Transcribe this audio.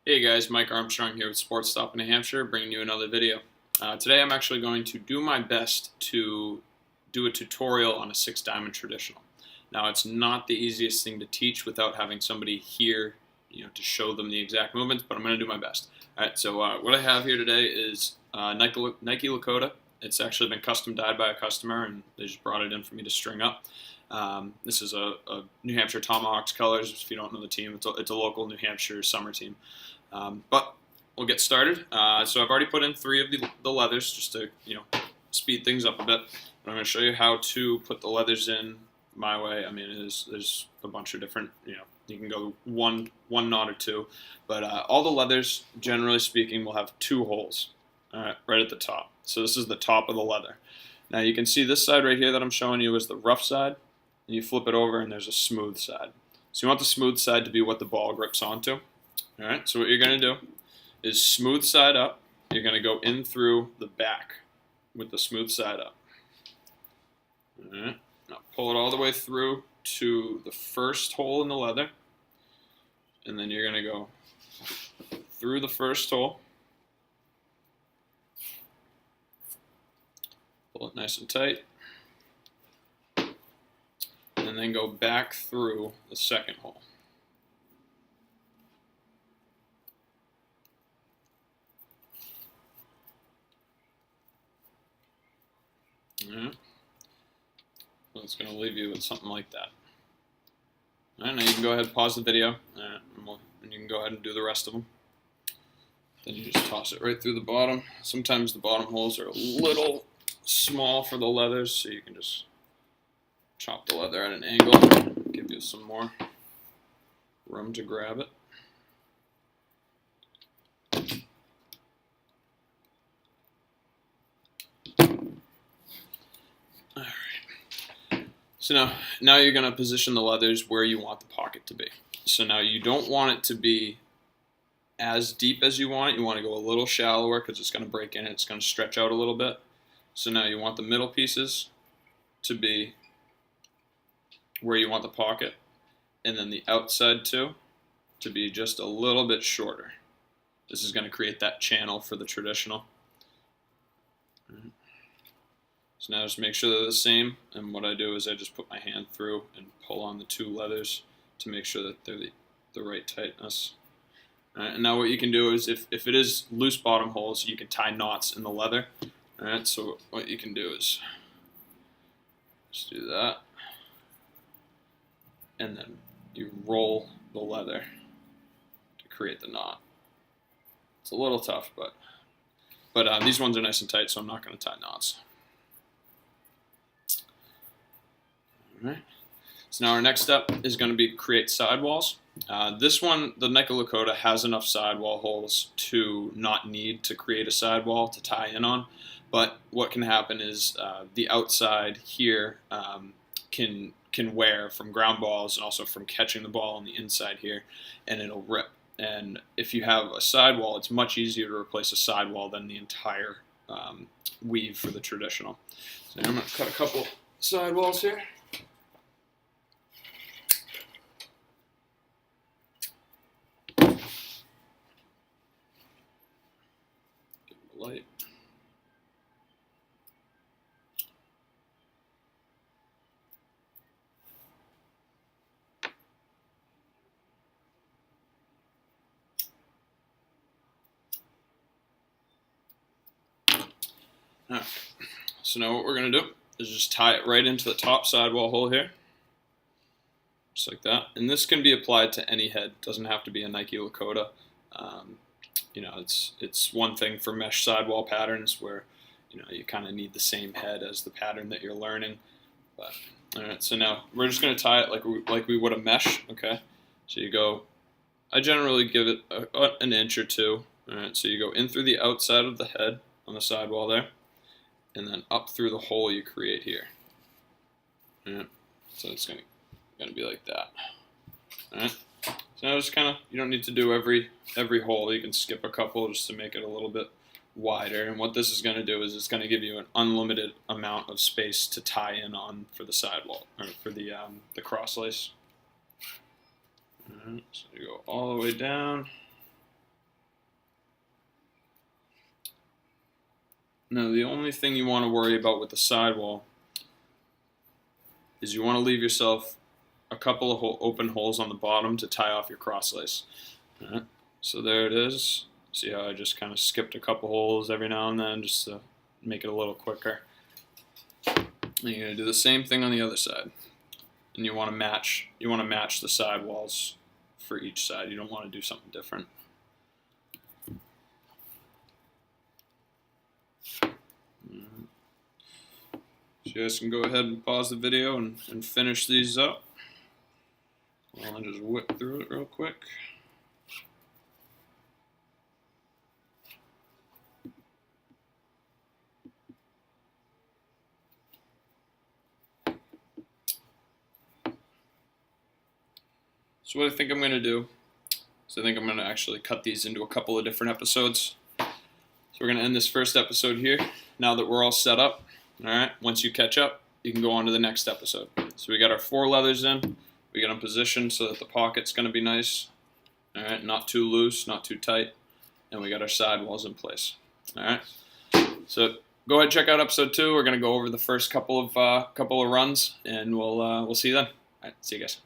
Hey guys, Mike Armstrong here with SportStop in New Hampshire, bringing you another video. Today I'm actually going to do my best to do a tutorial on a 6-diamond traditional. Now it's not the easiest thing to teach without having somebody here, to show them the exact movements, but I'm going to do my best. Alright, so what I have here today is Nike Lakota. It's actually been custom dyed by a customer, and they just brought it in for me to string up. This is a New Hampshire Tomahawks colors. If you don't know the team, it's a local New Hampshire summer team. But we'll get started. So I've already put in 3 of the leathers just to speed things up a bit. But I'm going to show you how to put the leathers in my way. I mean, there's a bunch of different, you can go one knot or 2, but all the leathers, generally speaking, will have 2 holes right at the top. So this is the top of the leather. Now you can see this side right here that I'm showing you is the rough side, and you flip it over and there's a smooth side. So you want the smooth side to be what the ball grips onto. Alright, so what you're going to do is smooth side up. You're going to go in through the back with the smooth side up. Alright, now pull it all the way through to the first hole in the leather, and then you're going to go through the first hole. Pull it nice and tight, and then go back through the second hole. Alright, so it's going to leave you with something like that. Alright, now you can go ahead and pause the video, and you can go ahead and do the rest of them. Then you just toss it right through the bottom. Sometimes the bottom holes are a little small for the leathers, so you can just chop the leather at an angle, give you some more room to grab it. Alright, so now you're going to position the leathers where you want the pocket to be. So now you don't want it to be as deep as you want it. You want to go a little shallower because it's going to break in, it's going to stretch out a little bit. So now you want the middle pieces to be where you want the pocket, and then the outside too to be just a little bit shorter. This is going to create that channel for the traditional. So now just make sure they're the same, and what I do is I just put my hand through and pull on the 2 leathers to make sure that they're the right tightness. Alright, and now what you can do is if it is loose bottom holes, you can tie knots in the leather. Alright, so what you can do is just do that, and then you roll the leather to create the knot. It's a little tough, but these ones are nice and tight, so I'm not going to tie knots. Alright, so now our next step is going to be create sidewalls. This one, the Nike Lakota, has enough sidewall holes to not need to create a sidewall to tie in on. But what can happen is the outside here can wear from ground balls and also from catching the ball on the inside here, and it'll rip. And if you have a sidewall, it's much easier to replace a sidewall than the entire weave for the traditional. So I'm going to cut a couple sidewalls here. Give it a light. Alright, so now what we're going to do is just tie it right into the top sidewall hole here, just like that. And this can be applied to any head. It doesn't have to be a Nike Lakota. It's one thing for mesh sidewall patterns where you kind of need the same head as the pattern that you're learning. But alright, so now we're just going to tie it like we would a mesh. Okay, so you go. I generally give it an inch or 2. Alright, so you go in through the outside of the head on the sidewall there, and then up through the hole you create here. Alright, so it's going to be like that. Alright, so now just you don't need to do every hole. You can skip a couple just to make it a little bit wider. And what this is going to do is it's going to give you an unlimited amount of space to tie in on for the sidewall, or for the cross lace. Alright, so you go all the way down. Now the only thing you want to worry about with the sidewall is you want to leave yourself a couple of open holes on the bottom to tie off your cross lace. All right. So there it is. See how I just kind of skipped a couple holes every now and then just to make it a little quicker. And you're going to do the same thing on the other side. And you want to match the sidewalls for each side. You don't want to do something different. So you guys can go ahead and pause the video and finish these up. I'll just whip through it real quick. So what I think I'm going to do is I think I'm going to actually cut these into a couple of different episodes. So we're going to end this first episode here. Now that we're all set up, all right, once you catch up, you can go on to the next episode. So we got our 4 leathers in. We got them positioned so that the pocket's going to be nice. All right, not too loose, not too tight. And we got our sidewalls in place. All right. So go ahead and check out episode 2. We're going to go over the first couple of runs, and we'll see you then. All right, see you guys.